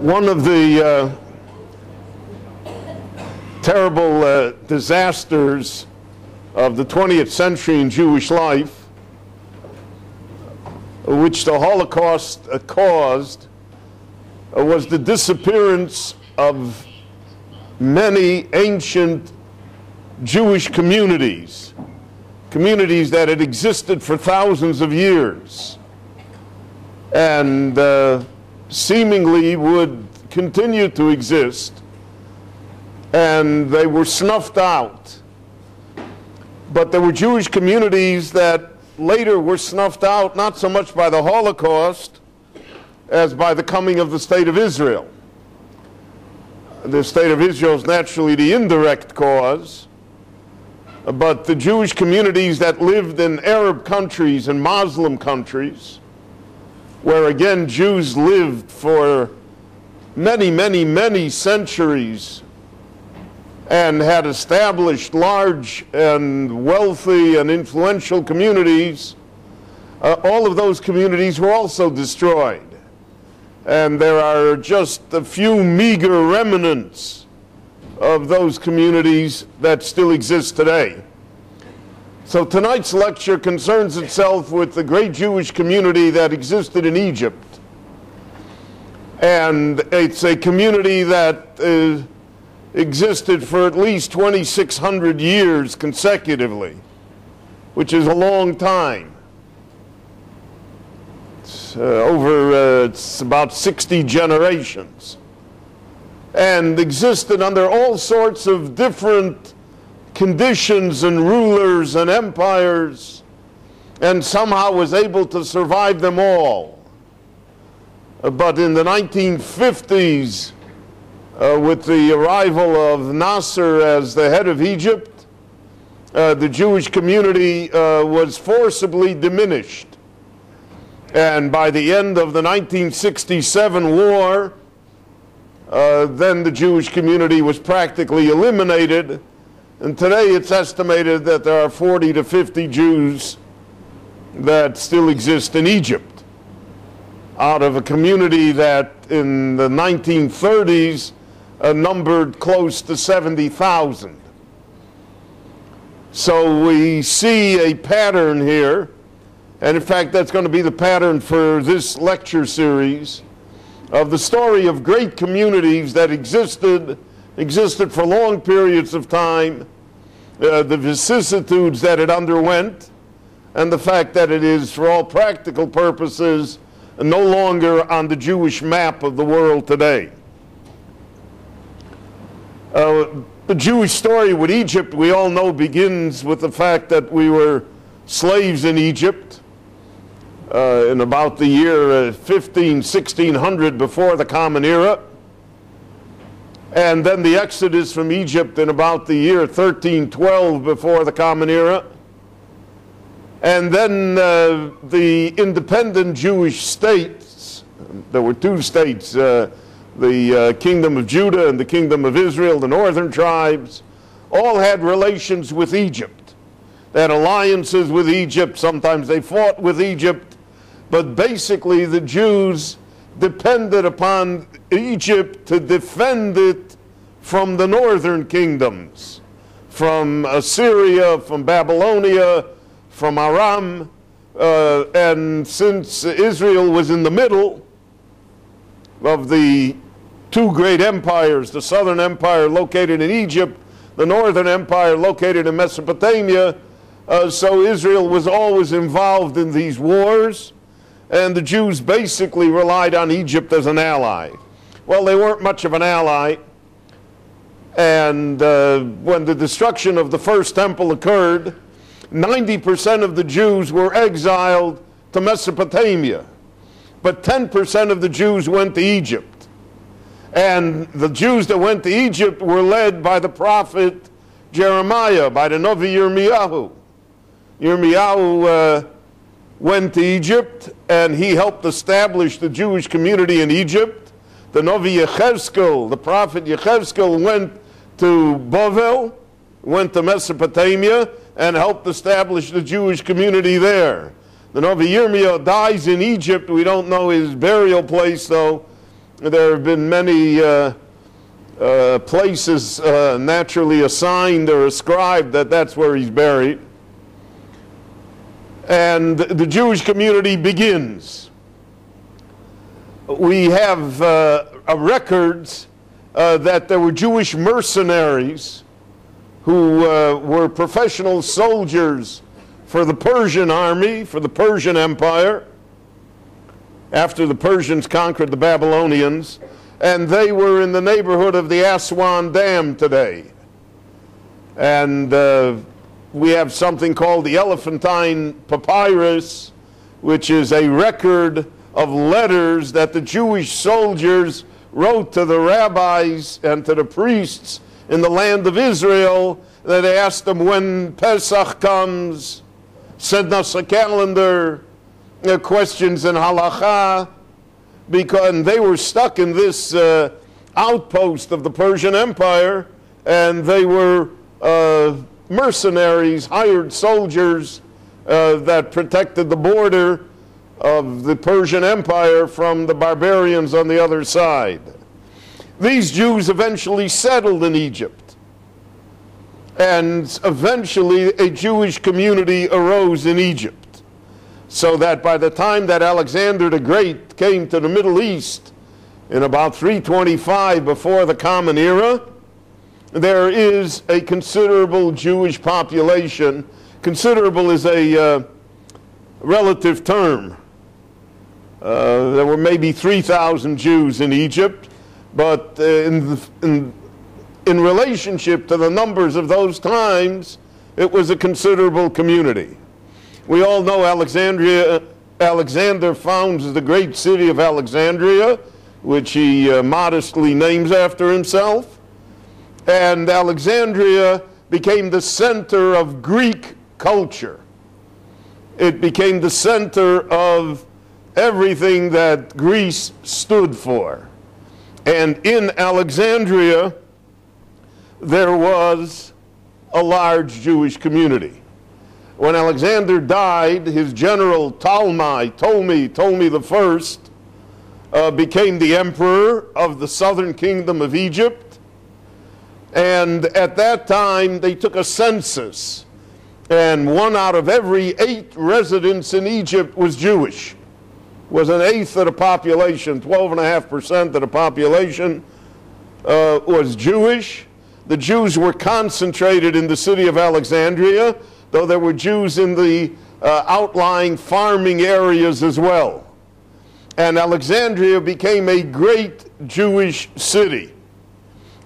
One of the terrible disasters of the 20th century in Jewish life, which the Holocaust caused, was the disappearance of many ancient Jewish communities that had existed for thousands of years and seemingly would continue to exist, and they were snuffed out. But there were Jewish communities that later were snuffed out, not so much by the Holocaust as by the coming of the State of Israel. The State of Israel is naturally the indirect cause, but the Jewish communities that lived in Arab countries and Muslim countries, where again Jews lived for many centuries and had established large and wealthy and influential communities, all of those communities were also destroyed. And there are just a few meager remnants of those communities that still exist today. So tonight's lecture concerns itself with the great Jewish community that existed in Egypt. And it's a community that existed for at least 2,600 years consecutively, which is a long time. It's about 60 generations, and existed under all sorts of different conditions and rulers and empires, and somehow was able to survive them all. But in the 1950s, with the arrival of Nasser as the head of Egypt, the Jewish community was forcibly diminished. And by the end of the 1967 war, then the Jewish community was practically eliminated. And today it's estimated that there are 40 to 50 Jews that still exist in Egypt, out of a community that in the 1930s numbered close to 70,000. So we see a pattern here, and in fact that's going to be the pattern for this lecture series, of the story of great communities that existed for long periods of time, the vicissitudes that it underwent, and the fact that it is, for all practical purposes, no longer on the Jewish map of the world today. The Jewish story with Egypt, we all know, begins with the fact that we were slaves in Egypt in about the year 1600 before the Common Era. And then the Exodus from Egypt in about the year 1312 before the Common Era. And then the independent Jewish states, there were two states, the Kingdom of Judah and the Kingdom of Israel, the northern tribes, all had relations with Egypt. They had alliances with Egypt. Sometimes they fought with Egypt. But basically the Jews depended upon Egypt to defend it from the northern kingdoms, from Assyria, from Babylonia, from Aram, and since Israel was in the middle of the two great empires, the southern empire located in Egypt, the northern empire located in Mesopotamia, so Israel was always involved in these wars, and the Jews basically relied on Egypt as an ally. Well, they weren't much of an ally, and when the destruction of the first temple occurred, 90% of the Jews were exiled to Mesopotamia, but 10% of the Jews went to Egypt. And the Jews that went to Egypt were led by the prophet Jeremiah, by the Navi Yirmiyahu. Yirmiyahu went to Egypt, and he helped establish the Jewish community in Egypt. The Navi Yechezkel, the prophet Yechezkel, went to Bavel, went to Mesopotamia, and helped establish the Jewish community there. The Navi Yirmiyahu dies in Egypt. We don't know his burial place, though. There have been many places naturally assigned or ascribed that that's where he's buried. And the Jewish community begins. We have records that there were Jewish mercenaries who were professional soldiers for the Persian army, for the Persian Empire, after the Persians conquered the Babylonians, and they were in the neighborhood of the Aswan Dam today. And we have something called the Elephantine Papyrus, which is a record of letters that the Jewish soldiers wrote to the rabbis and to the priests in the land of Israel, that asked them when Pesach comes, send us a calendar, questions in halakha, and they were stuck in this outpost of the Persian Empire, and they were mercenaries, hired soldiers that protected the border of the Persian Empire from the barbarians on the other side. These Jews eventually settled in Egypt, and eventually a Jewish community arose in Egypt, so that by the time that Alexander the Great came to the Middle East in about 325 before the Common Era, there is a considerable Jewish population. Considerable is a relative term. There were maybe 3,000 Jews in Egypt, but in relationship to the numbers of those times, it was a considerable community. We all know Alexander founds the great city of Alexandria, which he modestly names after himself. And Alexandria became the center of Greek culture. It became the center of everything that Greece stood for. And in Alexandria, there was a large Jewish community. When Alexander died, his general Ptolemy the First, became the emperor of the southern kingdom of Egypt. And at that time, they took a census, and 1 out of every 8 residents in Egypt was Jewish. Was an eighth of the population, 12.5% of the population was Jewish. The Jews were concentrated in the city of Alexandria, though there were Jews in the outlying farming areas as well. And Alexandria became a great Jewish city.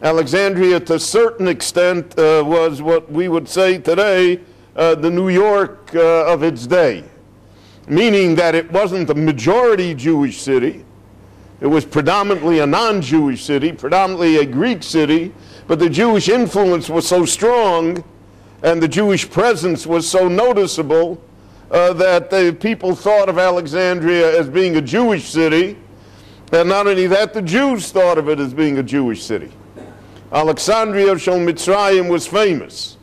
Alexandria, to a certain extent, was what we would say today the New York of its day, meaning that it wasn't a majority Jewish city. It was predominantly a non-Jewish city, predominantly a Greek city, but the Jewish influence was so strong and the Jewish presence was so noticeable that the people thought of Alexandria as being a Jewish city, and not only that, the Jews thought of it as being a Jewish city. Alexandria shel Mitzrayim was famous,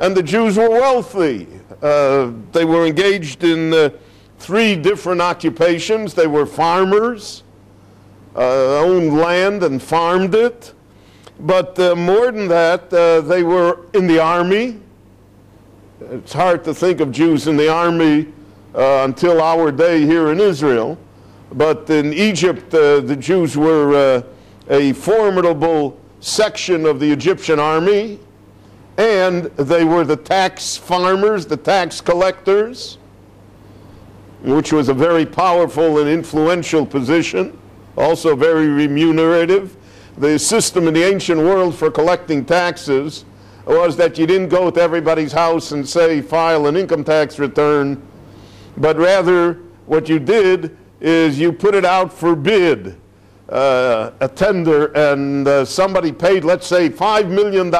and the Jews were wealthy. They were engaged in 3 different occupations. They were farmers, owned land and farmed it. But more than that, they were in the army. It's hard to think of Jews in the army until our day here in Israel. But in Egypt, the Jews were a formidable section of the Egyptian army, and they were the tax farmers, the tax collectors, which was a very powerful and influential position, also very remunerative. The system in the ancient world for collecting taxes was that you didn't go to everybody's house and say, file an income tax return, but rather what you did is you put it out for bid, a tender, and somebody paid, let's say, $5 million,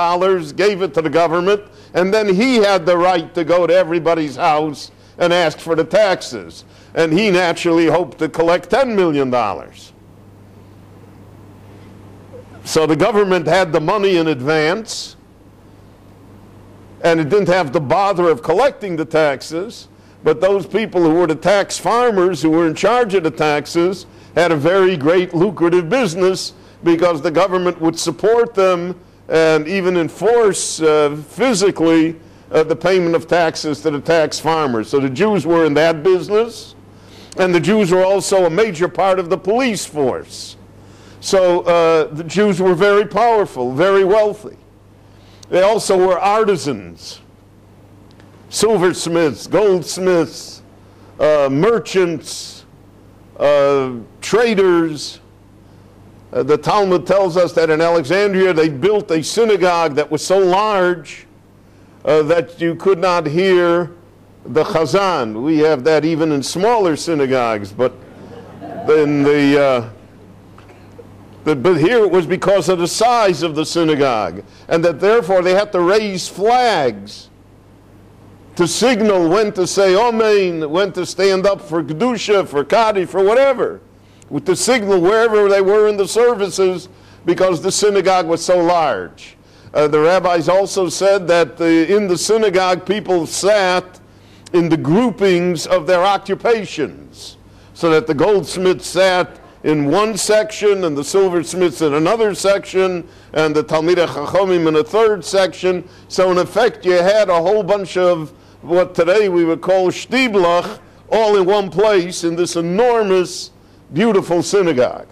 gave it to the government, and then he had the right to go to everybody's house and ask for the taxes. And he naturally hoped to collect $10 million. So the government had the money in advance, and it didn't have the bother of collecting the taxes, But those people who were the tax farmers, who were in charge of the taxes, had a very great lucrative business because the government would support them and even enforce physically the payment of taxes to the tax farmers. So the Jews were in that business, and the Jews were also a major part of the police force. So the Jews were very powerful, very wealthy. They also were artisans, silversmiths, goldsmiths, merchants, traders. The Talmud tells us that in Alexandria they built a synagogue that was so large that you could not hear the chazan. We have that even in smaller synagogues, but but here it was because of the size of the synagogue, and that therefore they had to raise flags to signal when to say Amen, when to stand up for Kedusha, for Kaddish, for whatever, with the signal wherever they were in the services, because the synagogue was so large. The rabbis also said that in the synagogue people sat in the groupings of their occupations, so that the goldsmiths sat in one section, and the silversmiths in another section, and the Talmidei Chachamim in a third section. So in effect you had a whole bunch of what today we would call shtiblach, all in one place in this enormous, beautiful synagogue.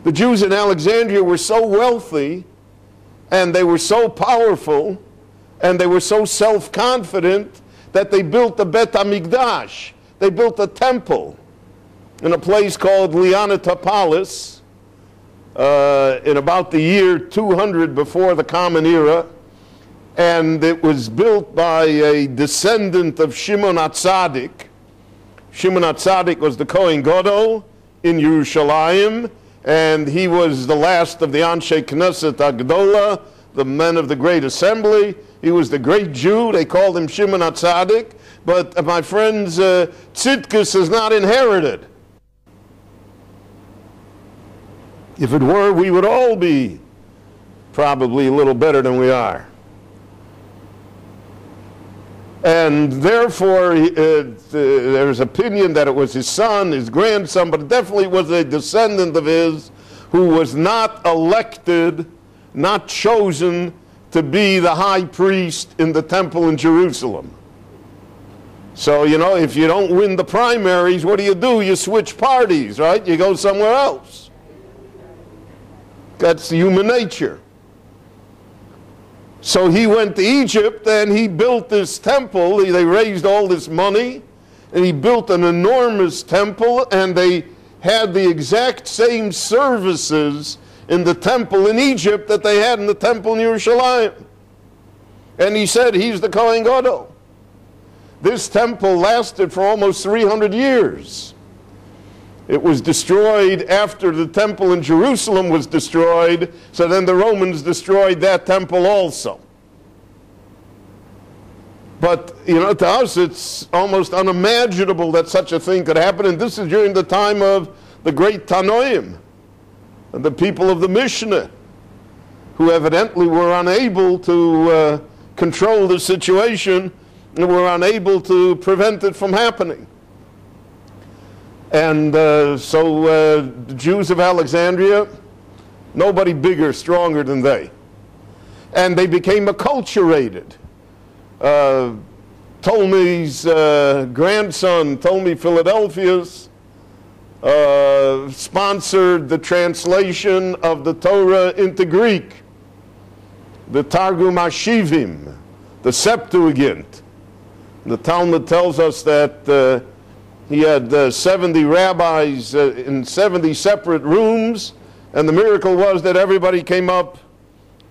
The Jews in Alexandria were so wealthy, and they were so powerful, and they were so self-confident that they built the Bet HaMikdash. They built a temple in a place called Leontopolis in about the year 200 before the Common Era, and it was built by a descendant of Shimon HaTzadik. Shimon HaTzadik was the Kohen Gadol in Yerushalayim, and he was the last of the Anshe Knesset Agdola, the men of the Great Assembly. He was the great Jew. They called him Shimon HaTzadik. But my friends, Tzidkus is not inherited. If it were, we would all be probably a little better than we are. And therefore, there's opinion that it was his son, his grandson, but it definitely was a descendant of his who was not elected, not chosen to be the high priest in the temple in Jerusalem. So, you know, if you don't win the primaries, what do? You switch parties, right? You go somewhere else. That's human nature. So he went to Egypt and he built this temple. They raised all this money and he built an enormous temple, and they had the exact same services in the temple in Egypt that they had in the temple in Yerushalayim. And he said he's the Kohen Gadol. This temple lasted for almost 300 years. It was destroyed after the temple in Jerusalem was destroyed, so then the Romans destroyed that temple also. But, you know, to us it's almost unimaginable that such a thing could happen, and this is during the time of the great Tanoim, and the people of the Mishnah, who evidently were unable to control the situation and were unable to prevent it from happening. And so the Jews of Alexandria, nobody bigger, stronger than they. And they became acculturated. Ptolemy's grandson, Ptolemy Philadelphus, sponsored the translation of the Torah into Greek, the Targum Hashivim, the Septuagint. The Talmud tells us that he had 70 rabbis in 70 separate rooms, and the miracle was that everybody came up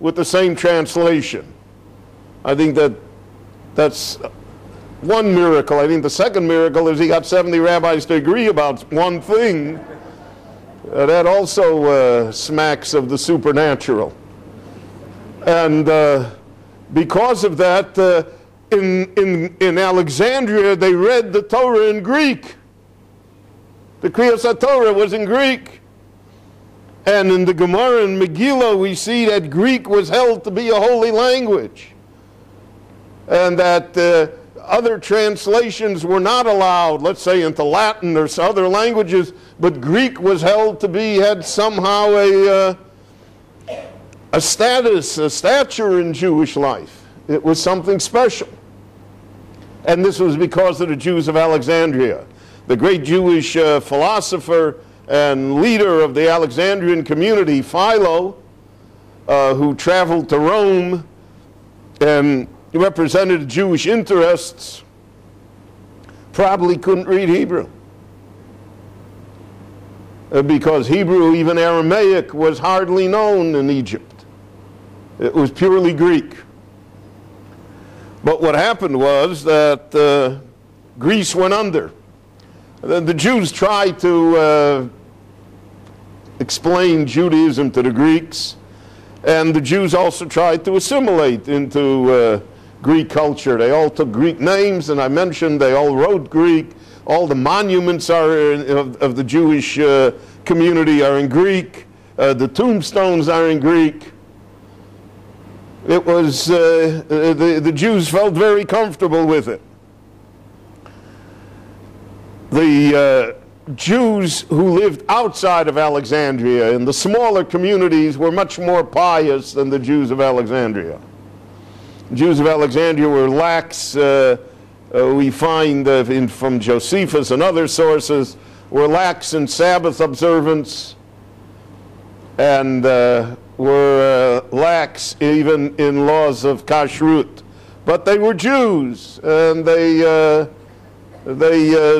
with the same translation. I think that's one miracle. I think the second miracle is he got 70 rabbis to agree about one thing. That also smacks of the supernatural. And because of that, in Alexandria, they read the Torah in Greek. The Kriyas Torah was in Greek. And in the Gemara and Megillah, we see that Greek was held to be a holy language. And that other translations were not allowed, let's say into Latin or other languages, but Greek was held to be, had somehow a status, a stature in Jewish life. It was something special. And this was because of the Jews of Alexandria. The great Jewish philosopher and leader of the Alexandrian community, Philo, who traveled to Rome and represented Jewish interests, probably couldn't read Hebrew. Because Hebrew, even Aramaic, was hardly known in Egypt. It was purely Greek. But what happened was that Greece went under. The Jews tried to explain Judaism to the Greeks, and the Jews also tried to assimilate into Greek culture. They all took Greek names, and I mentioned they all wrote Greek. All the monuments of the Jewish community are in Greek. The tombstones are in Greek. It was, the Jews felt very comfortable with it. The Jews who lived outside of Alexandria in the smaller communities were much more pious than the Jews of Alexandria. Jews of Alexandria were lax. We find from Josephus and other sources, were lax in Sabbath observance, and were lax even in laws of kashrut. But they were Jews, and they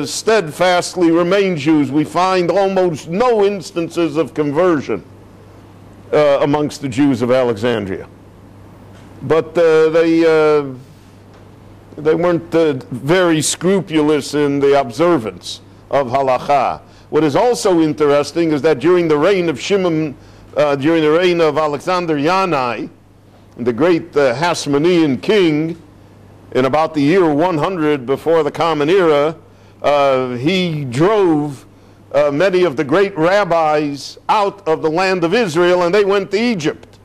steadfastly remained Jews. We find almost no instances of conversion amongst the Jews of Alexandria. But they weren't very scrupulous in the observance of halakha. What is also interesting is that during the reign of during the reign of Alexander Yanai, the great Hasmonean king, in about the year 100 before the Common Era, he drove many of the great rabbis out of the land of Israel, and they went to Egypt.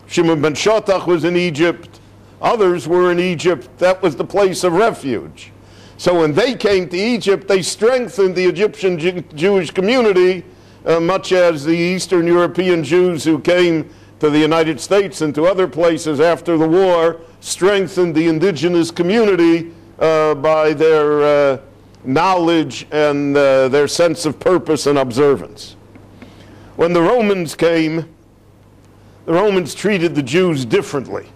Shimon ben Shotach was in Egypt. Others were in Egypt. That was the place of refuge. So when they came to Egypt, they strengthened the Egyptian Jewish community, much as the Eastern European Jews who came to the United States and to other places after the war strengthened the indigenous community by their knowledge and their sense of purpose and observance. When the Romans came, the Romans treated the Jews differently.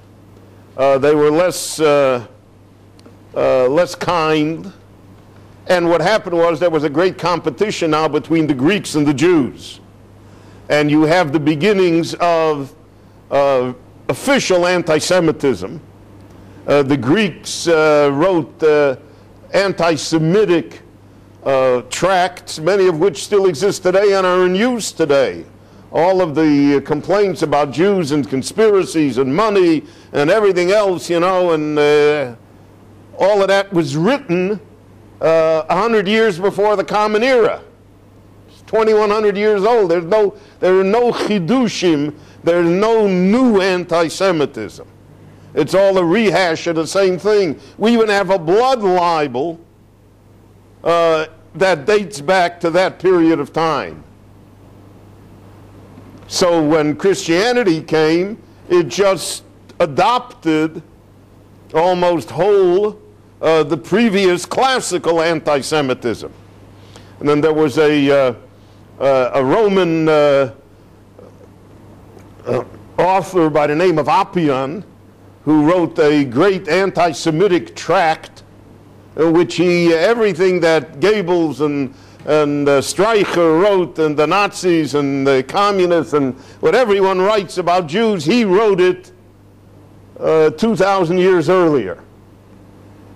They were less kind. And what happened was there was a great competition now between the Greeks and the Jews. And you have the beginnings of official anti-Semitism. The Greeks wrote anti-Semitic tracts, many of which still exist today and are in use today. All of the complaints about Jews and conspiracies and money and everything else, you know, and all of that was written 100 years before the Common Era. It's 2,100 years old. There are no chidushim. There's no new anti-Semitism. It's all a rehash of the same thing. We even have a blood libel that dates back to that period of time. So when Christianity came, it just adopted almost whole the previous classical anti-Semitism. And then there was a Roman author by the name of Appian who wrote a great anti-Semitic tract in which everything that Goebbels and Streicher wrote, and the Nazis and the communists and what everyone writes about Jews, he wrote it 2,000 years earlier.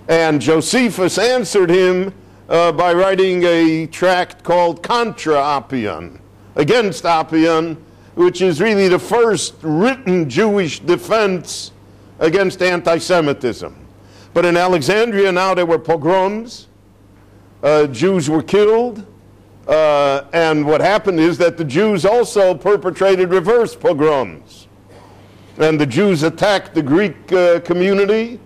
And Josephus answered him by writing a tract called Contra Appian, against Appian, which is really the first written Jewish defense against anti-Semitism. But in Alexandria now there were pogroms. Jews were killed, and what happened is that the Jews also perpetrated reverse pogroms. And the Jews attacked the Greek community,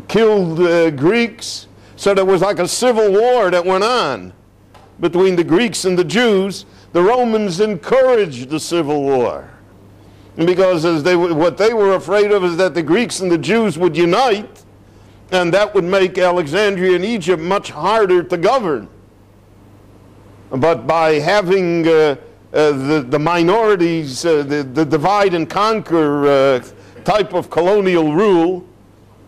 killed Greeks. So there was like a civil war that went on between the Greeks and the Jews. The Romans encouraged the civil war. Because what they were afraid of is that the Greeks and the Jews would unite, and that would make Alexandria and Egypt much harder to govern. But by having the minorities, the divide and conquer type of colonial rule,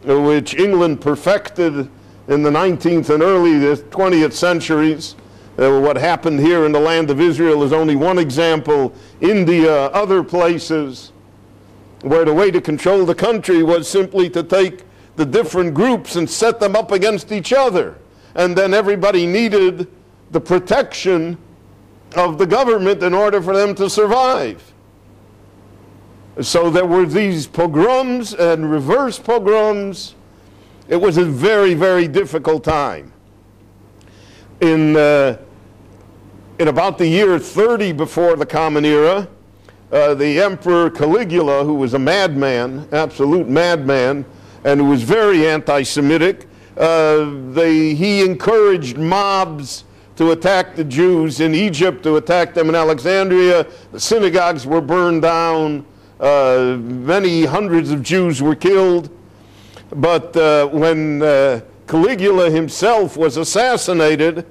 which England perfected in the 19th and early 20th centuries, what happened here in the land of Israel is only one example. India, other places, where the way to control the country was simply to take the different groups and set them up against each other. And then everybody needed the protection of the government in order for them to survive. So there were these pogroms and reverse pogroms. It was a very, very difficult time. In about the year 30 before the Common Era, the Emperor Caligula, who was a madman, absolute madman, and who was very anti-Semitic, he encouraged mobs to attack the Jews in Egypt, to attack them in Alexandria. The synagogues were burned down. Many hundreds of Jews were killed. But when Caligula himself was assassinated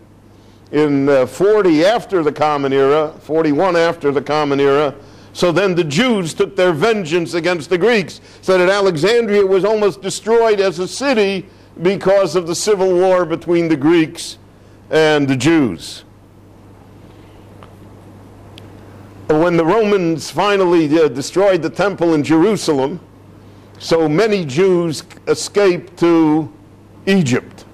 in 40 after the Common Era, 41 after the Common Era, so then the Jews took their vengeance against the Greeks, so that Alexandria was almost destroyed as a city because of the civil war between the Greeks and the Jews. When the Romans finally destroyed the temple in Jerusalem, so many Jews escaped to Egypt,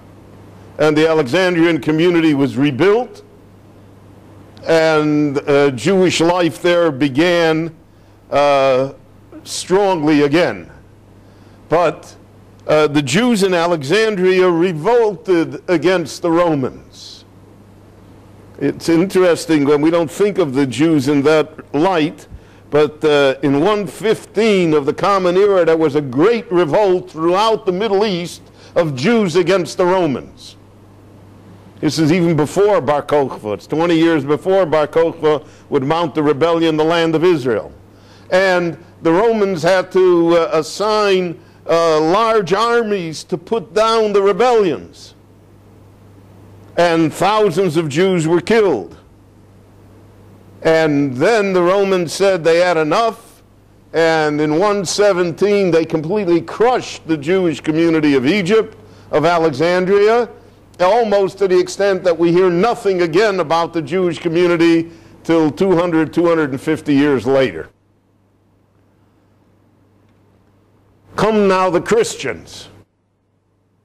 and the Alexandrian community was rebuilt, and Jewish life there began strongly again. But the Jews in Alexandria revolted against the Romans. It's interesting when we don't think of the Jews in that light, but in 115 of the Common Era, there was a great revolt throughout the Middle East of Jews against the Romans. This is even before Bar Kokhba. It's 20 years before Bar Kokhba would mount the rebellion in the land of Israel. And the Romans had to assign large armies to put down the rebellions. And thousands of Jews were killed. And then the Romans said they had enough, and in 117 they completely crushed the Jewish community of Egypt, of Alexandria, almost to the extent that we hear nothing again about the Jewish community till 250 years later. Come now the Christians.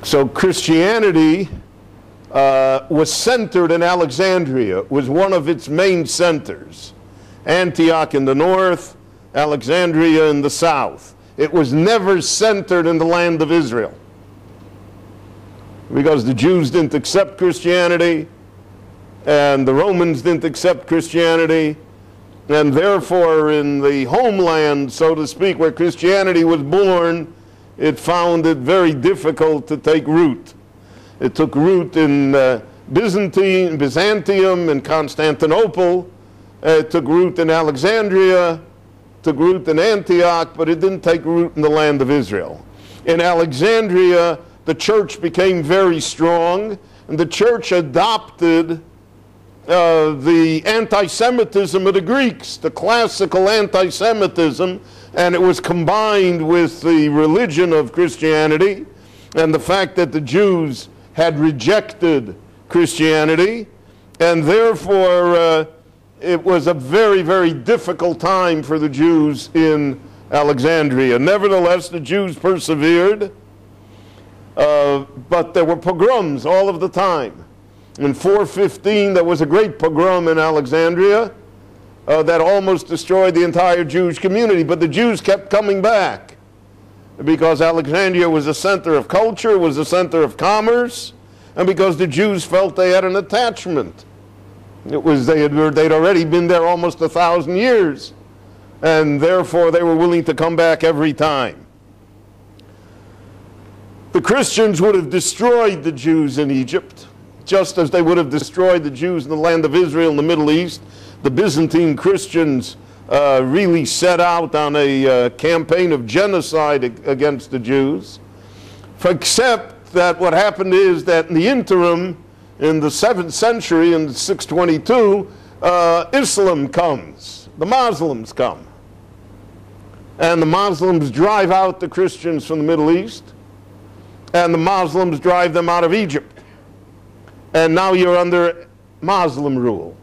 So Christianity was centered in Alexandria. It was one of its main centers. Antioch in the north, Alexandria in the south. It was never centered in the land of Israel, because the Jews didn't accept Christianity, and the Romans didn't accept Christianity, and therefore in the homeland, so to speak, where Christianity was born, it found it very difficult to take root. It took root in Byzantium and Constantinople. It took root in Alexandria, took root in Antioch, but it didn't take root in the land of Israel. In Alexandria, the church became very strong, and the church adopted the anti-Semitism of the Greeks, the classical anti-Semitism, and it was combined with the religion of Christianity and the fact that the Jews had rejected Christianity, and therefore it was a very, very difficult time for the Jews in Alexandria. Nevertheless, the Jews persevered, but there were pogroms all of the time. In 415, there was a great pogrom in Alexandria that almost destroyed the entire Jewish community, but the Jews kept coming back, because Alexandria was a center of culture, was a center of commerce, and because the Jews felt they had an attachment. It was they'd already been there almost 1,000 years, and therefore they were willing to come back every time. The Christians would have destroyed the Jews in Egypt, just as they would have destroyed the Jews in the land of Israel in the Middle East. The Byzantine Christians really set out on a campaign of genocide against the Jews, except that what happened is that in the interim, in the 7th century, in 622, Islam comes. The Muslims come. And the Muslims drive out the Christians from the Middle East, and the Muslims drive them out of Egypt. And now you're under Muslim rule.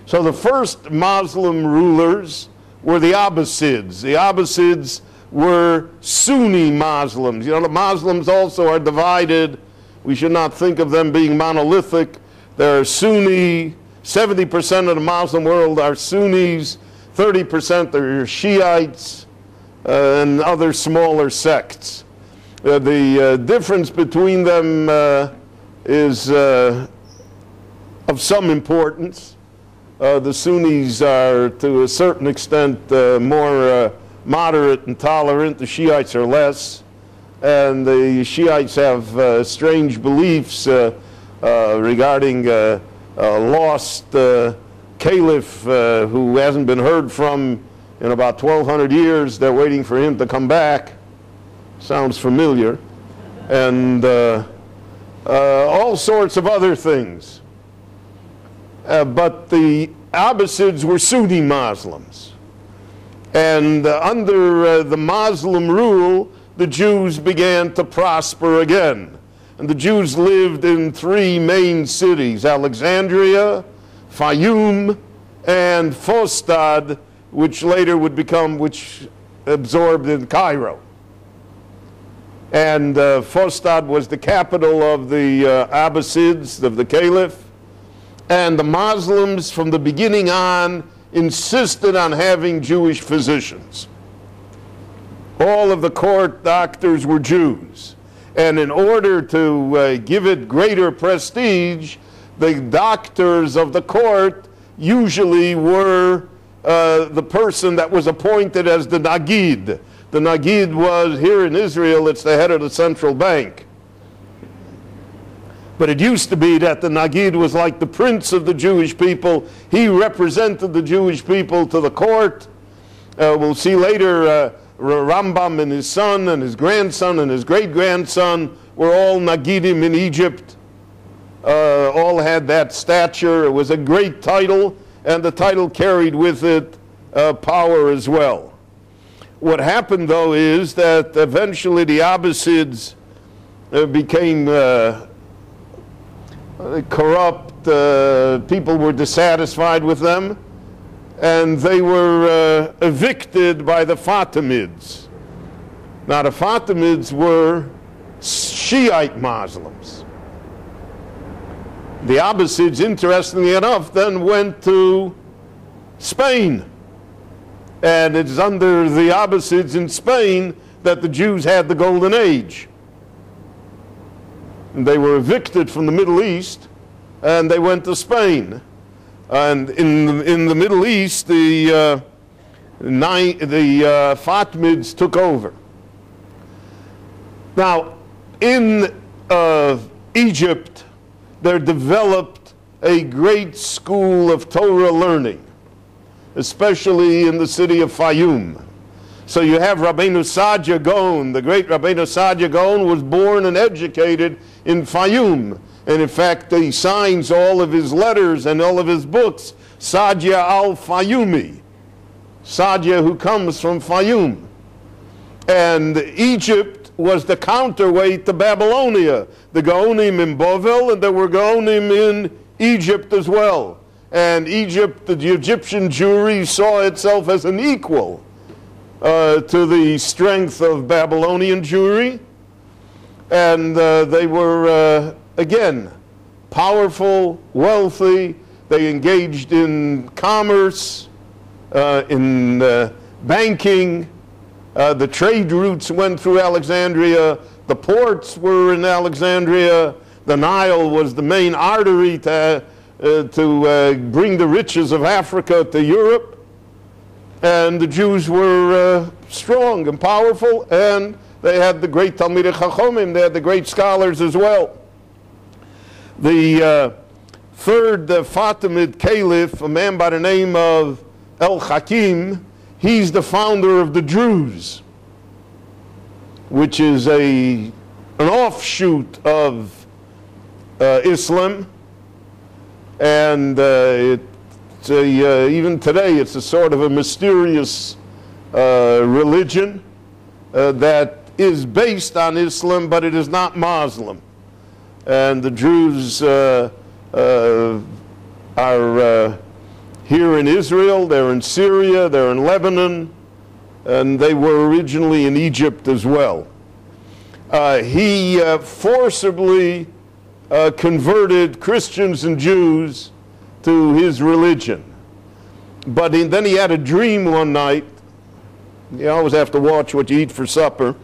So the first Muslim rulers were the Abbasids. The Abbasids were Sunni Muslims. You know, the Muslims also are divided. We should not think of them being monolithic. They're Sunni. 70% of the Muslim world are Sunnis. 30% are Shiites and other smaller sects. The difference between them is of some importance. The Sunnis are, to a certain extent, more moderate and tolerant. The Shiites are less. And the Shiites have strange beliefs regarding a lost caliph who hasn't been heard from in about 1,200 years. They're waiting for him to come back. Sounds familiar. And all sorts of other things. But the Abbasids were Sunni Muslims. And under the Muslim rule, the Jews began to prosper again. And the Jews lived in 3 main cities: Alexandria, Fayum, and Fostad, which later would become, which absorbed in Cairo. And Fostad was the capital of the Abbasids, of the Caliph. And the Muslims, from the beginning on, insisted on having Jewish physicians. All of the court doctors were Jews. And in order to give it greater prestige, the doctors of the court usually were the person that was appointed as the Nagid. The Nagid was, here in Israel, it's the head of the central bank. But it used to be that the Nagid was like the prince of the Jewish people. He represented the Jewish people to the court. We'll see later Rambam and his son and his grandson and his great-grandson were all Nagidim in Egypt. All had that stature. It was a great title, and the title carried with it power as well. What happened, though, is that eventually the Abbasids became corrupt. People were dissatisfied with them, and they were evicted by the Fatimids. Now, the Fatimids were Shiite Muslims. The Abbasids, interestingly enough, then went to Spain. And it's under the Abbasids in Spain that the Jews had the Golden Age. And they were evicted from the Middle East, and they went to Spain. And in the Middle East, the Fatimids took over. Now, in Egypt, there developed a great school of Torah learning, especially in the city of Fayum. So you have Rabbeinu Sadia Gaon. The great Rabbeinu Sadia Gaon was born and educated in Fayum. And in fact, he signs all of his letters and all of his books, Sadia al-Fayumi, Sadia who comes from Fayum. And Egypt was the counterweight to Babylonia. The Gaonim in Bovel, and there were Gaonim in Egypt as well. And Egypt, the Egyptian Jewry, saw itself as an equal to the strength of Babylonian Jewry. And they were, again, powerful, wealthy. They engaged in commerce, in banking. The trade routes went through Alexandria. The ports were in Alexandria. The Nile was the main artery to bring the riches of Africa to Europe. And the Jews were strong and powerful, and they had the great Talmidei Chachomim, they had the great scholars as well. The third Fatimid Caliph, a man by the name of El-Hakim, he's the founder of the Druze, which is an offshoot of Islam, and it's even today it's a sort of a mysterious religion that is based on Islam, but it is not Muslim. And the Druze are here in Israel, they're in Syria, they're in Lebanon, and they were originally in Egypt as well. He forcibly converted Christians and Jews to his religion. But then he had a dream one night. You always have to watch what you eat for supper.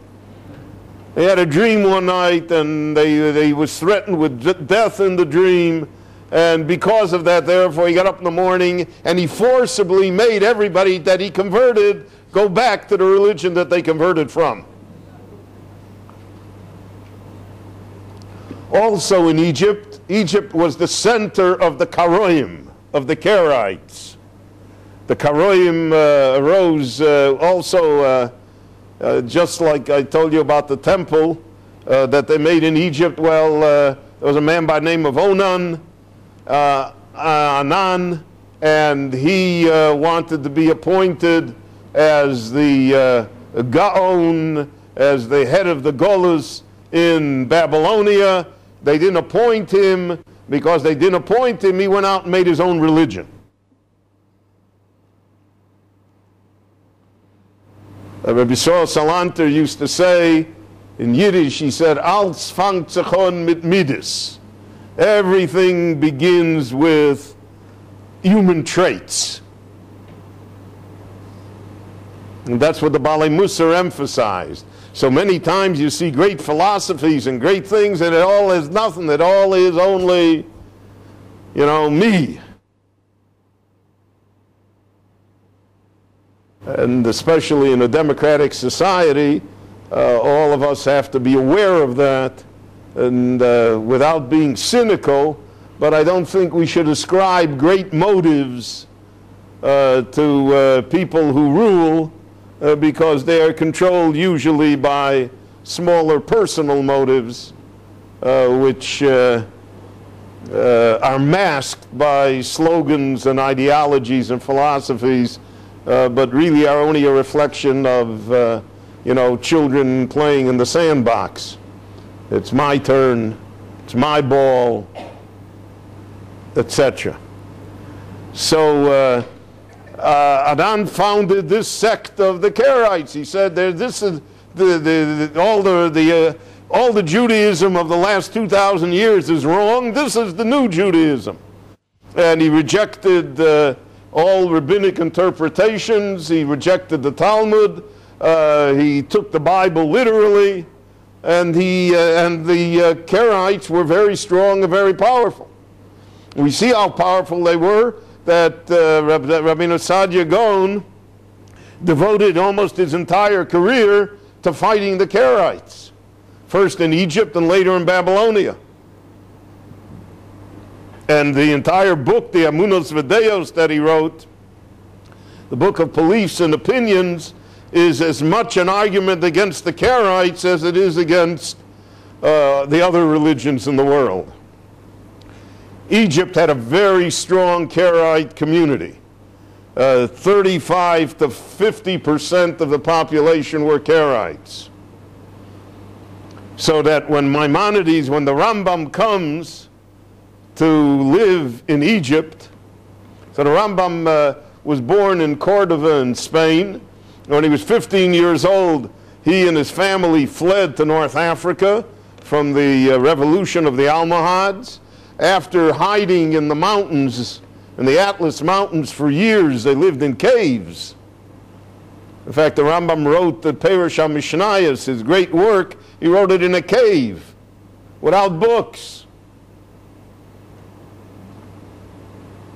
He had a dream one night, and he was threatened with death in the dream. And because of that, therefore, he got up in the morning and he forcibly made everybody that he converted go back to the religion that they converted from. Also in Egypt, Egypt was the center of the Karoim, of the Karaites. The Karoim arose also, just like I told you about the temple that they made in Egypt. Well, there was a man by the name of Anan, and he wanted to be appointed as the Gaon, as the head of the Golus in Babylonia. They didn't appoint him. Because they didn't appoint him, he went out and made his own religion. Rabbi Yisrael Salanter used to say, in Yiddish, he said, Alles fangt sich an mit Midas. Everything begins with human traits. And that's what the Balei Musar emphasized. So many times you see great philosophies and great things, and it all is nothing. It all is only, me. And especially in a democratic society, all of us have to be aware of that, and without being cynical, but I don't think we should ascribe great motives to people who rule, because they are controlled usually by smaller personal motives, which are masked by slogans and ideologies and philosophies, but really are only a reflection of children playing in the sandbox. It's my turn, it's my ball, etc. So Adan founded this sect of the Karaites. He said, "This is all the Judaism of the last 2,000 years is wrong. This is the new Judaism," and he rejected all rabbinic interpretations. He rejected the Talmud. He took the Bible literally, and the Karaites were very strong and very powerful. We see how powerful they were. That Rabbeinu Saadia Gaon devoted almost his entire career to fighting the Karaites, first in Egypt and later in Babylonia. And the entire book, the Amunos Videos that he wrote, the book of beliefs and opinions, is as much an argument against the Karaites as it is against the other religions in the world. Egypt had a very strong Karaite community. 35 to 50% of the population were Karaites. So that when Maimonides, when the Rambam comes to live in Egypt, so the Rambam was born in Cordoba in Spain. When he was 15 years old, he and his family fled to North Africa from the revolution of the Almohads. After hiding in the mountains, in the Atlas Mountains for years, they lived in caves. In fact, the Rambam wrote the Perush HaMishnayos, his great work, he wrote it in a cave, without books.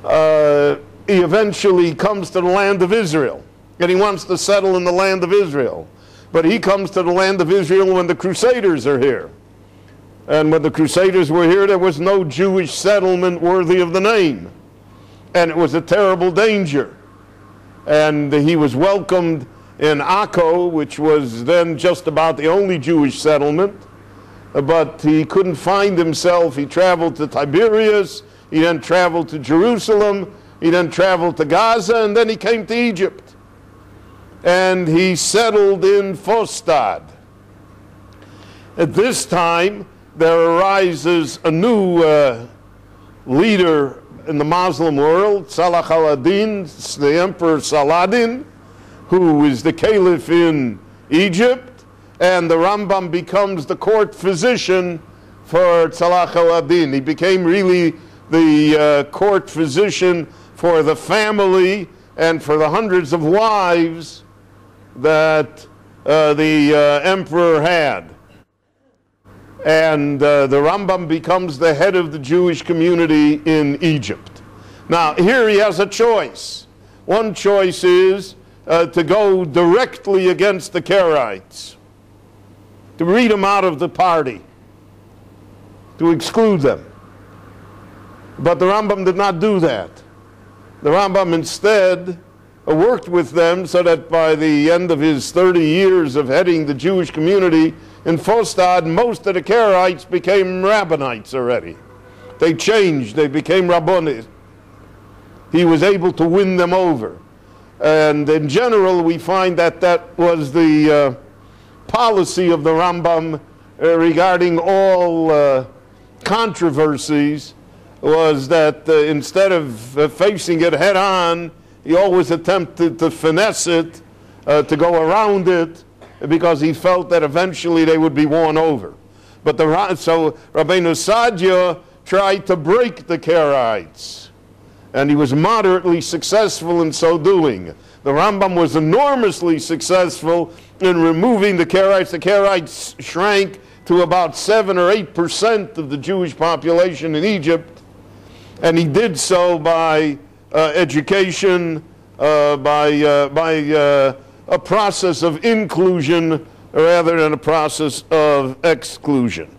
He eventually comes to the land of Israel, and he wants to settle in the land of Israel. But he comes to the land of Israel when the Crusaders are here. And when the Crusaders were here, there was no Jewish settlement worthy of the name. And it was a terrible danger. And he was welcomed in Akko, which was then just about the only Jewish settlement. But he couldn't find himself. He traveled to Tiberias. He then traveled to Jerusalem. He then traveled to Gaza. And then he came to Egypt. And he settled in Fostad. At this time, there arises a new leader in the Muslim world, Salah al-Din, the Emperor Saladin, who is the caliph in Egypt, and the Rambam becomes the court physician for Salah al-Din. He became really the court physician for the family and for the hundreds of wives that the emperor had. And the Rambam becomes the head of the Jewish community in Egypt. Now, here he has a choice. One choice is to go directly against the Karaites, to read them out of the party, to exclude them. But the Rambam did not do that. The Rambam instead worked with them so that by the end of his 30 years of heading the Jewish community in Fostad, most of the Karaites became Rabbinites already. They changed, they became Rabbonis. He was able to win them over. And in general, we find that that was the policy of the Rambam regarding all controversies, was that instead of facing it head on, he always attempted to finesse it, to go around it, because he felt that eventually they would be won over. But so Rabbeinu Sadia tried to break the Karaites, and he was moderately successful in so doing. The Rambam was enormously successful in removing the Karaites. The Karaites shrank to about 7 or 8% of the Jewish population in Egypt, and he did so by education, by a process of inclusion rather than a process of exclusion.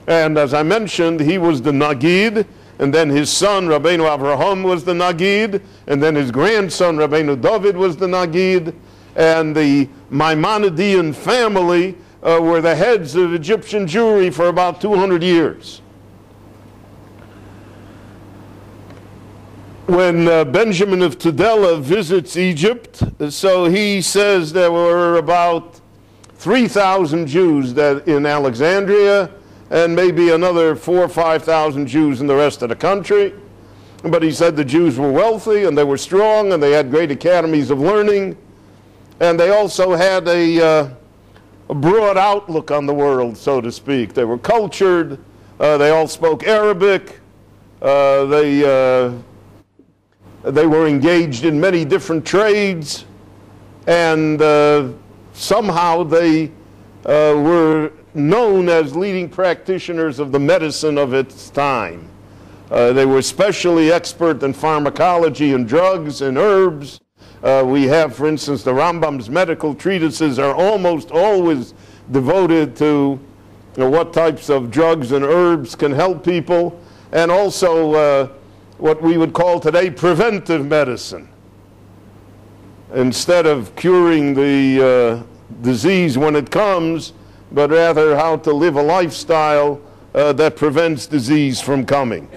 And as I mentioned, he was the Nagid, and then his son, Rabbeinu Avraham, was the Nagid, and then his grandson, Rabbeinu David, was the Nagid, and the Maimonidean family were the heads of Egyptian Jewry for about 200 years. When Benjamin of Tudela visits Egypt, so he says there were about 3,000 Jews that in Alexandria, and maybe another 4,000 or 5,000 Jews in the rest of the country. But he said the Jews were wealthy, and they were strong, and they had great academies of learning, and they also had a broad outlook on the world, so to speak. They were cultured, they all spoke Arabic, they were engaged in many different trades, and somehow they were known as leading practitioners of the medicine of its time. They were especially expert in pharmacology and drugs and herbs. We have, for instance, the Rambam's medical treatises are almost always devoted to what types of drugs and herbs can help people, and also what we would call today preventive medicine. Instead of curing the disease when it comes, but rather how to live a lifestyle that prevents disease from coming.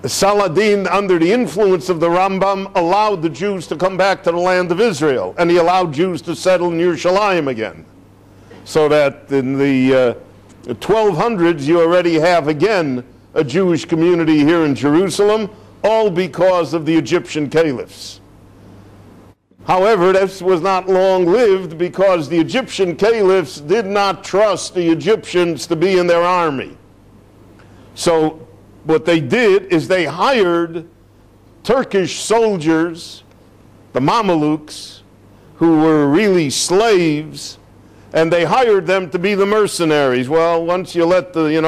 Saladin, under the influence of the Rambam, allowed the Jews to come back to the land of Israel, and he allowed Jews to settle in Yerushalayim again. So that in the 1200s you already have again a Jewish community here in Jerusalem, all because of the Egyptian caliphs. However, this was not long-lived because the Egyptian caliphs did not trust the Egyptians to be in their army. So what they did is they hired Turkish soldiers, the Mamelukes, who were really slaves, and they hired them to be the mercenaries. Well, once you let the, you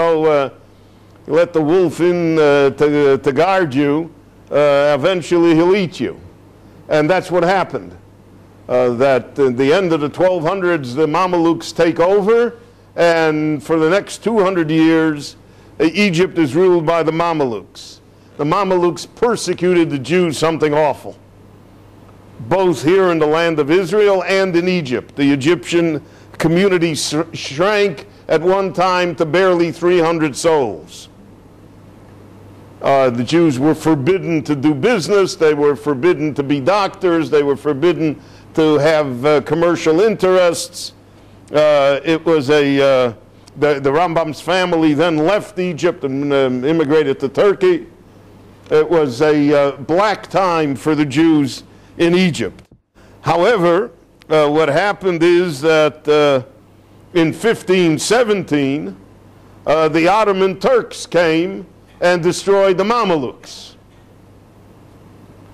let the wolf in to guard you, eventually he'll eat you. And that's what happened. that at the end of the 1200s, the Mamelukes take over, and for the next 200 years, Egypt is ruled by the Mamelukes. The Mamelukes persecuted the Jews something awful, both here in the land of Israel and in Egypt. The Egyptian community shrank at one time to barely 300 souls. The Jews were forbidden to do business, they were forbidden to be doctors, they were forbidden to have commercial interests. It was the Rambam's family then left Egypt and immigrated to Turkey. It was a black time for the Jews in Egypt. However, what happened is that in 1517, the Ottoman Turks came and destroyed the Mamelukes.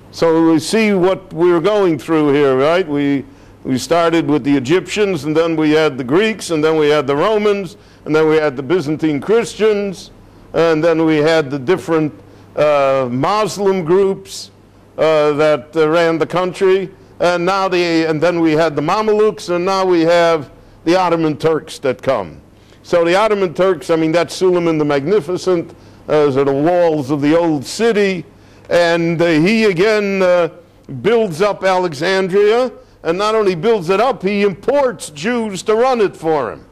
So we see what we're going through here, right? We started with the Egyptians, and then we had the Greeks, and then we had the Romans, and then we had the Byzantine Christians, and then we had the different Muslim groups that ran the country, and then we had the Mamelukes, and now we have the Ottoman Turks that come. So the Ottoman Turks, I mean, that's Suleiman the Magnificent. Those are the walls of the old city, and he again builds up Alexandria, and not only builds it up, he imports Jews to run it for him.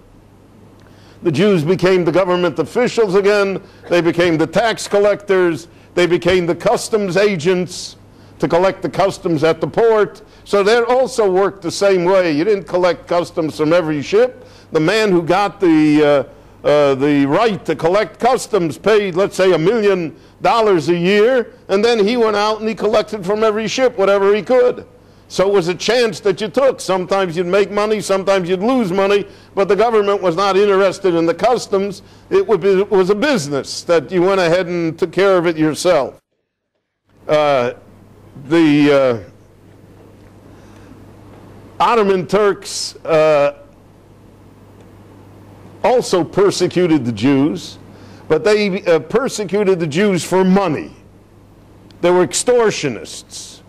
The Jews became the government officials again, they became the tax collectors, they became the customs agents to collect the customs at the port. So they also worked the same way. You didn't collect customs from every ship. The man who got the right to collect customs paid, let's say, $1 million a year, and then he went out and he collected from every ship whatever he could. So it was a chance that you took. Sometimes you'd make money, sometimes you'd lose money, but the government was not interested in the customs. It was a business that you went ahead and took care of it yourself. The Ottoman Turks also persecuted the Jews, but they persecuted the Jews for money. They were extortionists,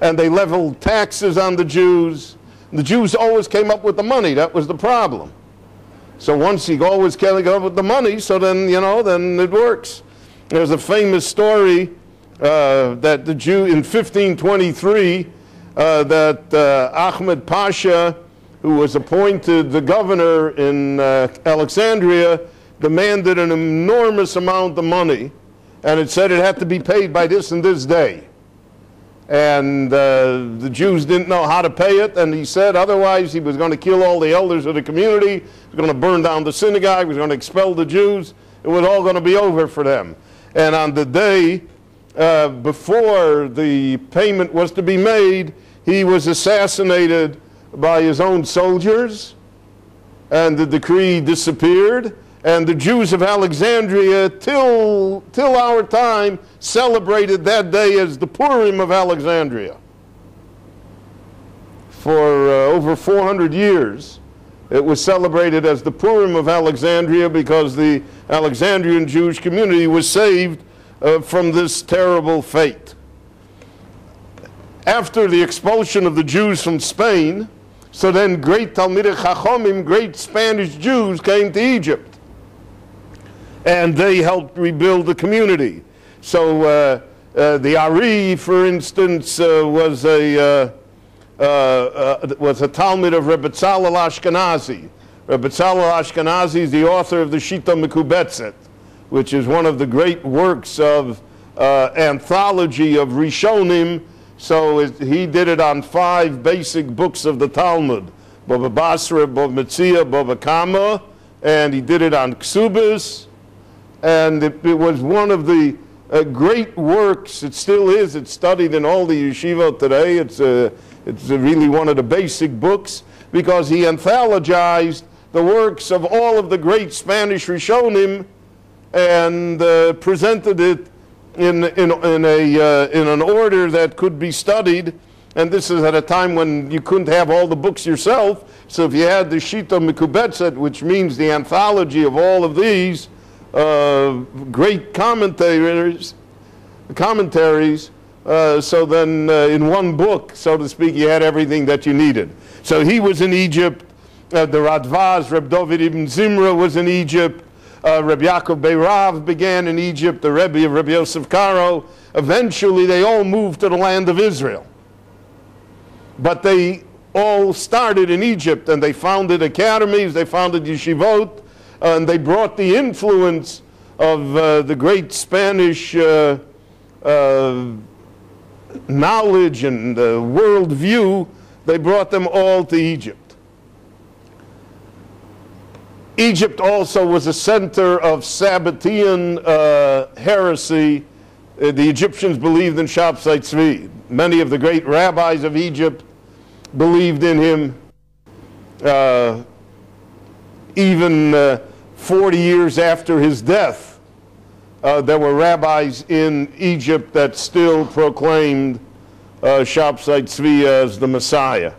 and they leveled taxes on the Jews. The Jews always came up with the money. That was the problem. So once he always came up with the money, so then, you know, then it works. There's a famous story that the Jew in 1523, that Ahmed Pasha, who was appointed the governor in Alexandria, demanded an enormous amount of money, and it said it had to be paid by this and this day. And the Jews didn't know how to pay it, and he said otherwise he was going to kill all the elders of the community, he was going to burn down the synagogue, he was going to expel the Jews. It was all going to be over for them. And on the day before the payment was to be made, he was assassinated by his own soldiers, and the decree disappeared, and the Jews of Alexandria till our time celebrated that day as the Purim of Alexandria. For over 400 years it was celebrated as the Purim of Alexandria because the Alexandrian Jewish community was saved from this terrible fate. After the expulsion of the Jews from Spain, so then great Talmidei Chachomim, great Spanish Jews came to Egypt, and they helped rebuild the community. So the Ari, for instance, was a Talmud of Rebbe Tzalel Ashkenazi. Rebbe Tzalel Ashkenazi is the author of the Shita Mekubetzet, which is one of the great works of anthology of Rishonim. So he did it on 5 basic books of the Talmud, Bava Basra, Bava Metzia, Bava Kama, and he did it on Ksubis, and it was one of the great works. It still is. It's studied in all the yeshivot today. It's really one of the basic books because he anthologized the works of all of the great Spanish Rishonim and presented it in an order that could be studied. And this is at a time when you couldn't have all the books yourself. So if you had the Shita Mekubetzet, which means the anthology of all of these great commentaries, So then in one book, so to speak, you had everything that you needed. So he was in Egypt. The Radvaz, Reb David ibn Zimra, was in Egypt. Reb Yaakov Beirav began in Egypt. The Rebbe of Reb Yosef Karo. Eventually, they all moved to the land of Israel. But they all started in Egypt, and they founded academies, they founded yeshivot, and they brought the influence of the great Spanish knowledge and world view. They brought them all to Egypt. Egypt also was a center of Sabbatean heresy. The Egyptians believed in Shabtai Tzvi. Many of the great rabbis of Egypt believed in him. Even 40 years after his death, there were rabbis in Egypt that still proclaimed Shabtai Tzvi as the Messiah.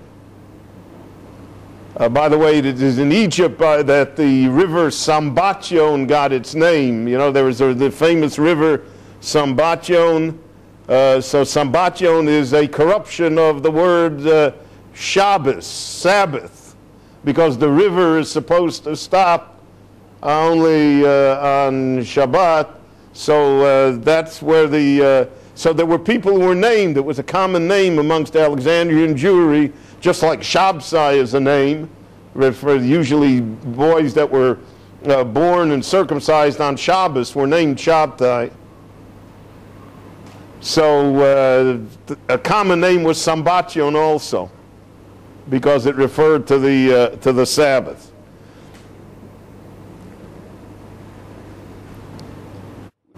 By the way, it is in Egypt that the river Sambation got its name. You know, there was the famous river Sambation. So Sambation is a corruption of the word Shabbos, Sabbath, because the river is supposed to stop only on Shabbat. So that's where so there were people who were named. It was a common name amongst Alexandrian Jewry, just like Shabsai is a name for usually boys that were born and circumcised on Shabbos were named Shabtai. So a common name was Sambation also, because it referred to the Sabbath.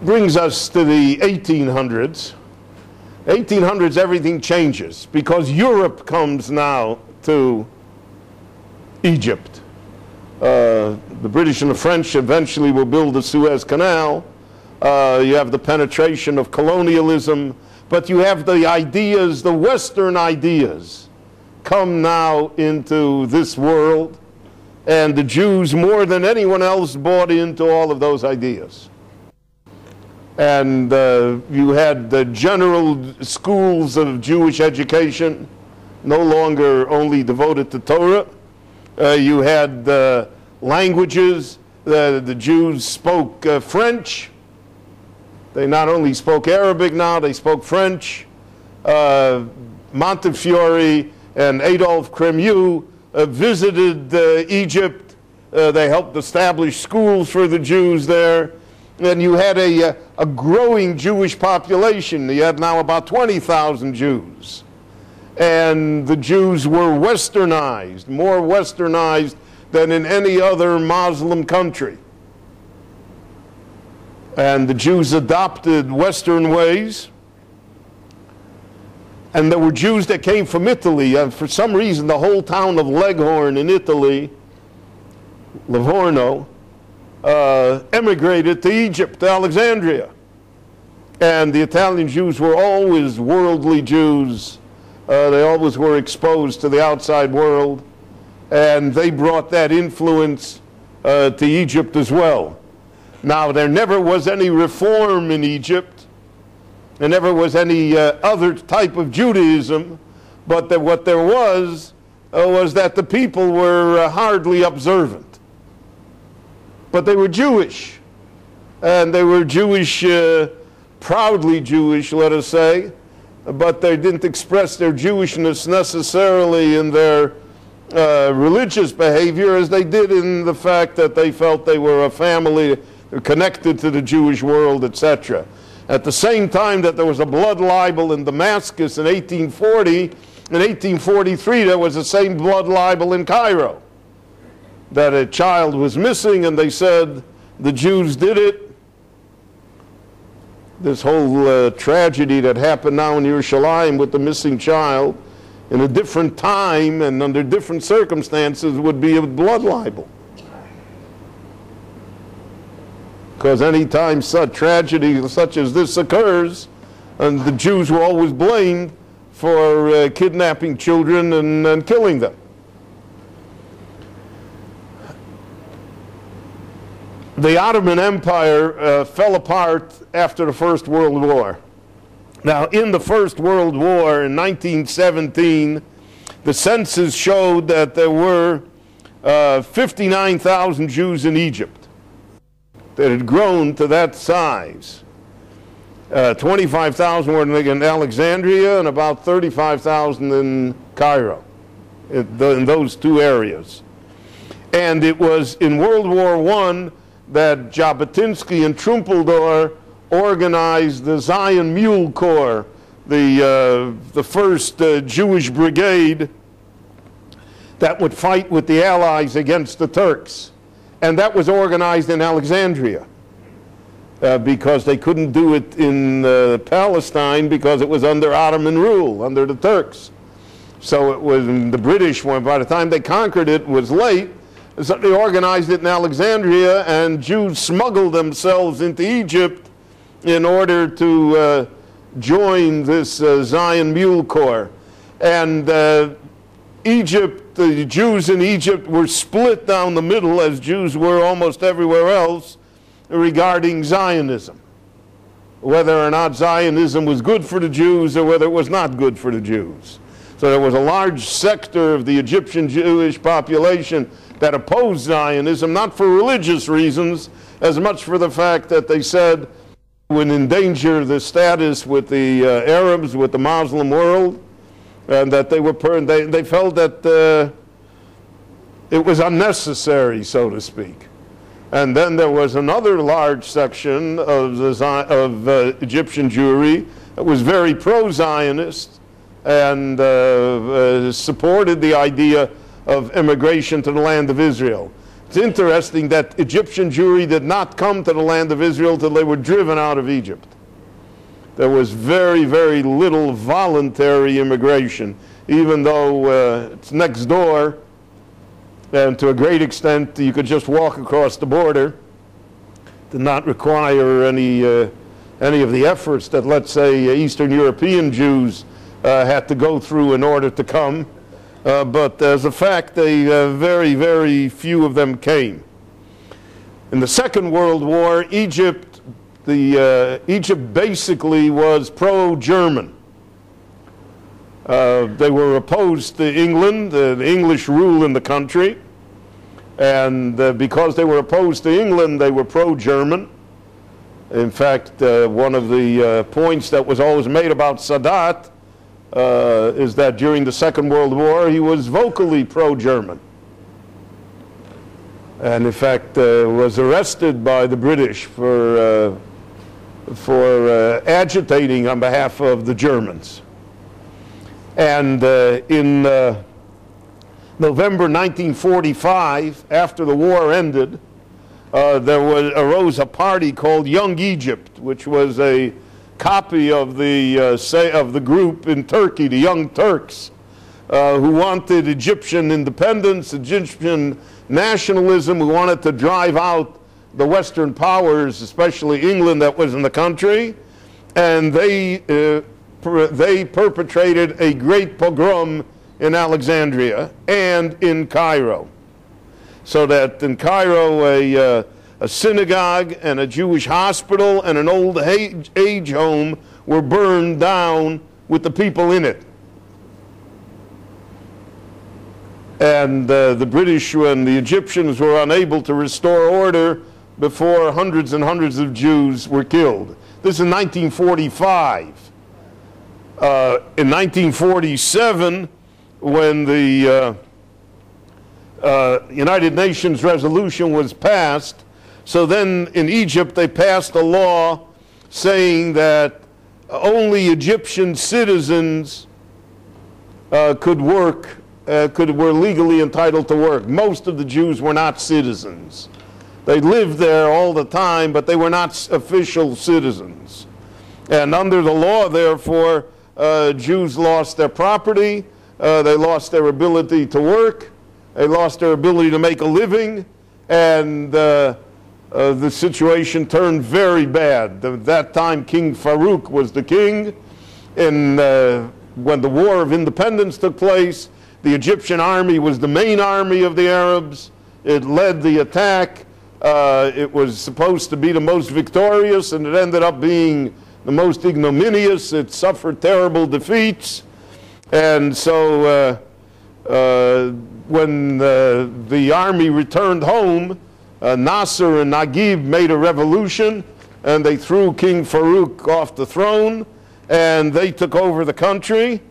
Brings us to the 1800s. 1800s, everything changes because Europe comes now to Egypt. The British and the French eventually will build the Suez Canal. You have the penetration of colonialism, but you have the ideas, the Western ideas, come now into this world, and the Jews, more than anyone else, bought into all of those ideas. And you had the general schools of Jewish education, no longer only devoted to Torah. You had languages. The Jews spoke French. They not only spoke Arabic now, they spoke French. Montefiore and Adolphe Crémieux visited Egypt. They helped establish schools for the Jews there. And you had a growing Jewish population. You had now about 20,000 Jews. And the Jews were westernized, more westernized than in any other Muslim country. And the Jews adopted Western ways. And there were Jews that came from Italy. And for some reason, the whole town of Leghorn in Italy, Livorno, emigrated to Egypt, to Alexandria. And the Italian Jews were always worldly Jews. They always were exposed to the outside world. And they brought that influence to Egypt as well. Now, there never was any reform in Egypt. There never was any other type of Judaism. But what there was that the people were hardly observant. But they were Jewish, and they were Jewish, proudly Jewish, let us say, but they didn't express their Jewishness necessarily in their religious behavior as they did in the fact that they felt they were a family connected to the Jewish world, etc. At the same time that there was a blood libel in Damascus in 1840, in 1843 there was the same blood libel in Cairo, that a child was missing, and they said the Jews did it. This whole tragedy that happened now in Yerushalayim with the missing child, in a different time and under different circumstances, would be a blood libel. Because any time such tragedy such as this occurs, and the Jews were always blamed for kidnapping children and killing them. The Ottoman Empire fell apart after the First World War. Now, in the First World War in 1917, the census showed that there were 59,000 Jews in Egypt that had grown to that size. 25,000 were in Alexandria and about 35,000 in Cairo, in those two areas. And it was in World War I that Jabotinsky and Trumpeldor organized the Zion Mule Corps, the first Jewish brigade that would fight with the Allies against the Turks. And that was organized in Alexandria because they couldn't do it in Palestine because it was under Ottoman rule, under the Turks. So it was the British, by the time they conquered it, was late. So they organized it in Alexandria, and Jews smuggled themselves into Egypt in order to join this Zion Mule Corps. And Egypt, the Jews in Egypt were split down the middle, as Jews were almost everywhere else, regarding Zionism. Whether or not Zionism was good for the Jews or whether it was not good for the Jews. So there was a large sector of the Egyptian Jewish population that opposed Zionism, not for religious reasons, as much for the fact that they said would endanger the status with the Arabs, with the Muslim world, and that they were they felt that it was unnecessary, so to speak. And then there was another large section of Egyptian Jewry that was very pro-Zionist and supported the idea of immigration to the land of Israel. It's interesting that Egyptian Jewry did not come to the land of Israel till they were driven out of Egypt. There was very, very little voluntary immigration, even though it's next door, and to a great extent you could just walk across the border. Did not require any of the efforts that, let's say, Eastern European Jews had to go through in order to come. But as a fact, very, very few of them came. In the Second World War, Egypt basically was pro-German. They were opposed to England, the English rule in the country, and because they were opposed to England, they were pro-German. In fact, one of the points that was always made about Sadat is that during the Second World War he was vocally pro-German, and in fact was arrested by the British for agitating on behalf of the Germans. And in November 1945, after the war ended, there arose a party called Young Egypt, which was a copy of the group in Turkey, the Young Turks, who wanted Egyptian independence, Egyptian nationalism, who wanted to drive out the Western powers, especially England, that was in the country, and they perpetrated a great pogrom in Alexandria and in Cairo, so that in Cairo a synagogue and a Jewish hospital and an old age home were burned down with the people in it. And the British and the Egyptians were unable to restore order before hundreds and hundreds of Jews were killed. This is in 1945. In 1947, when the United Nations resolution was passed, so then in Egypt they passed a law saying that only Egyptian citizens were legally entitled to work. Most of the Jews were not citizens. They lived there all the time, but they were not official citizens. And under the law, therefore, Jews lost their property, they lost their ability to work, they lost their ability to make a living, and the situation turned very bad. At that time, King Farouk was the king, and when the War of Independence took place, the Egyptian army was the main army of the Arabs. It led the attack. It was supposed to be the most victorious, and it ended up being the most ignominious. It suffered terrible defeats. And so when the army returned home, Nasser and Naguib made a revolution, and they threw King Farouk off the throne, and they took over the country,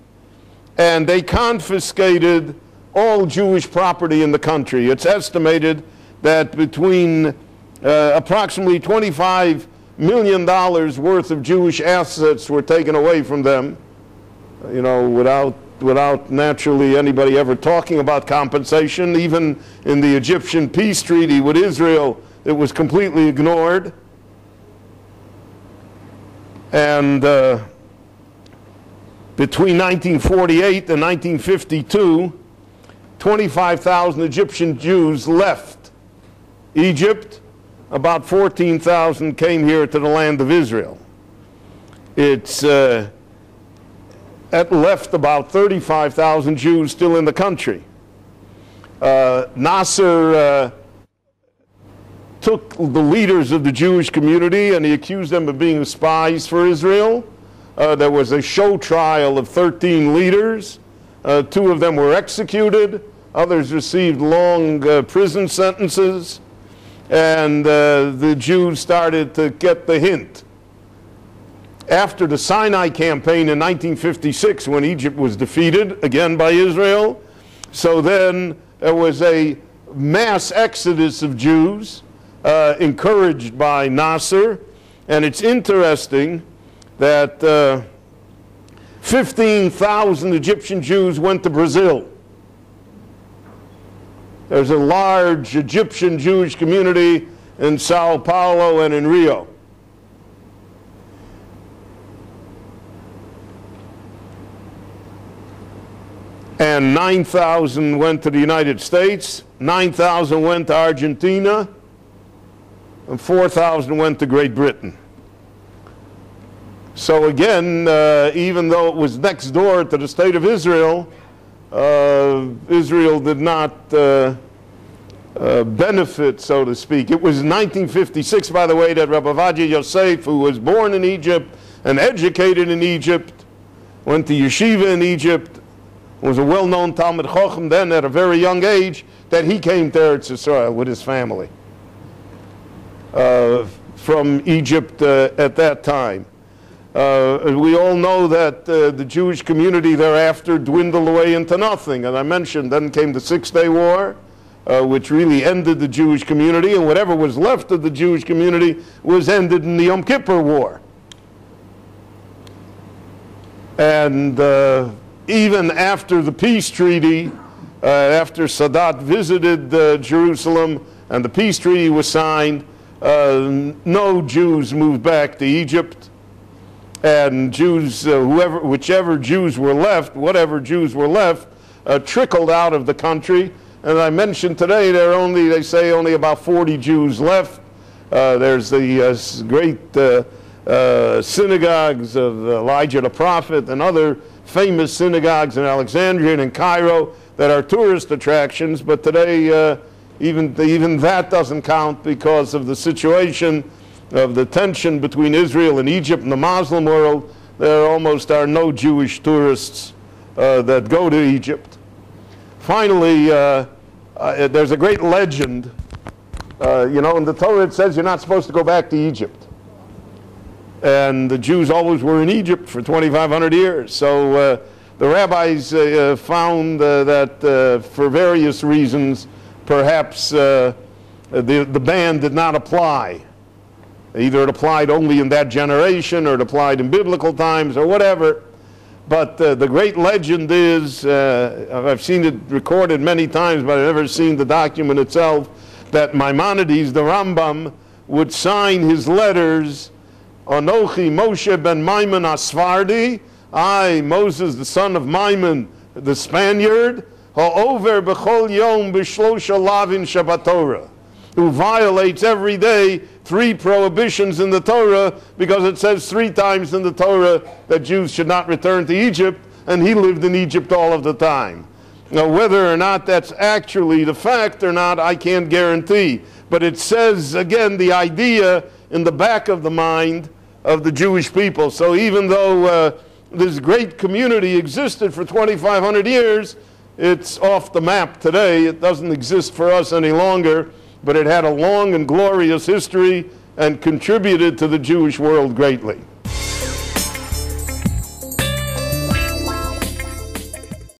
and they confiscated all Jewish property in the country. It's estimated that between approximately $25 million worth of Jewish assets were taken away from them, you know, without naturally anybody ever talking about compensation. Even in the Egyptian peace treaty with Israel, it was completely ignored. And between 1948 and 1952, 25,000 Egyptian Jews left Egypt. About 14,000 came here to the land of Israel. It's that left about 35,000 Jews still in the country. Nasser took the leaders of the Jewish community and he accused them of being spies for Israel. There was a show trial of 13 leaders. 2 of them were executed. Others received long prison sentences. And the Jews started to get the hint. After the Sinai campaign in 1956, when Egypt was defeated again by Israel, so then there was a mass exodus of Jews encouraged by Nasser. And it's interesting that 15,000 Egyptian Jews went to Brazil. There's a large Egyptian Jewish community in Sao Paulo and in Rio. And 9,000 went to the United States, 9,000 went to Argentina, and 4,000 went to Great Britain. So again, even though it was next door to the state of Israel, Israel did not benefit, so to speak. It was in 1956, by the way, that Rabbi Ovadia Yosef, who was born in Egypt and educated in Egypt, went to yeshiva in Egypt, was a well-known Talmid Chacham then at a very young age, that he came to Eretz Yisrael with his family from Egypt at that time. We all know that the Jewish community thereafter dwindled away into nothing. As I mentioned, then came the Six-Day War, which really ended the Jewish community, and whatever was left of the Jewish community was ended in the Yom Kippur War. And even after the peace treaty, after Sadat visited Jerusalem and the peace treaty was signed, no Jews moved back to Egypt. And Jews, whichever Jews were left, whatever Jews were left, trickled out of the country. And I mentioned today, they say only about 40 Jews left. There's the great synagogues of Elijah the prophet and other famous synagogues in Alexandria and in Cairo that are tourist attractions. But today, even that doesn't count because of the situation of the tension between Israel and Egypt and the Muslim world. There almost are no Jewish tourists that go to Egypt. Finally, there's a great legend. You know, in the Torah it says you're not supposed to go back to Egypt. And the Jews always were in Egypt for 2,500 years. So the rabbis found that for various reasons, perhaps the ban did not apply. Either it applied only in that generation, or it applied in biblical times, or whatever. But the great legend is, I've seen it recorded many times, but I've never seen the document itself, that Maimonides, the Rambam, would sign his letters, Anochi Moshe ben Maimon Asfardi, I, Moses, the son of Maimon, the Spaniard, Ha'over b'chol yom b'shlosha lavin Shabbatorah, who violates every day 3 prohibitions in the Torah, because it says 3 times in the Torah that Jews should not return to Egypt, and he lived in Egypt all of the time. Now, whether or not that's actually the fact or not, I can't guarantee. But it says, again, the idea in the back of the mind of the Jewish people. So even though this great community existed for 2,500 years, it's off the map today. It doesn't exist for us any longer, but it had a long and glorious history and contributed to the Jewish world greatly.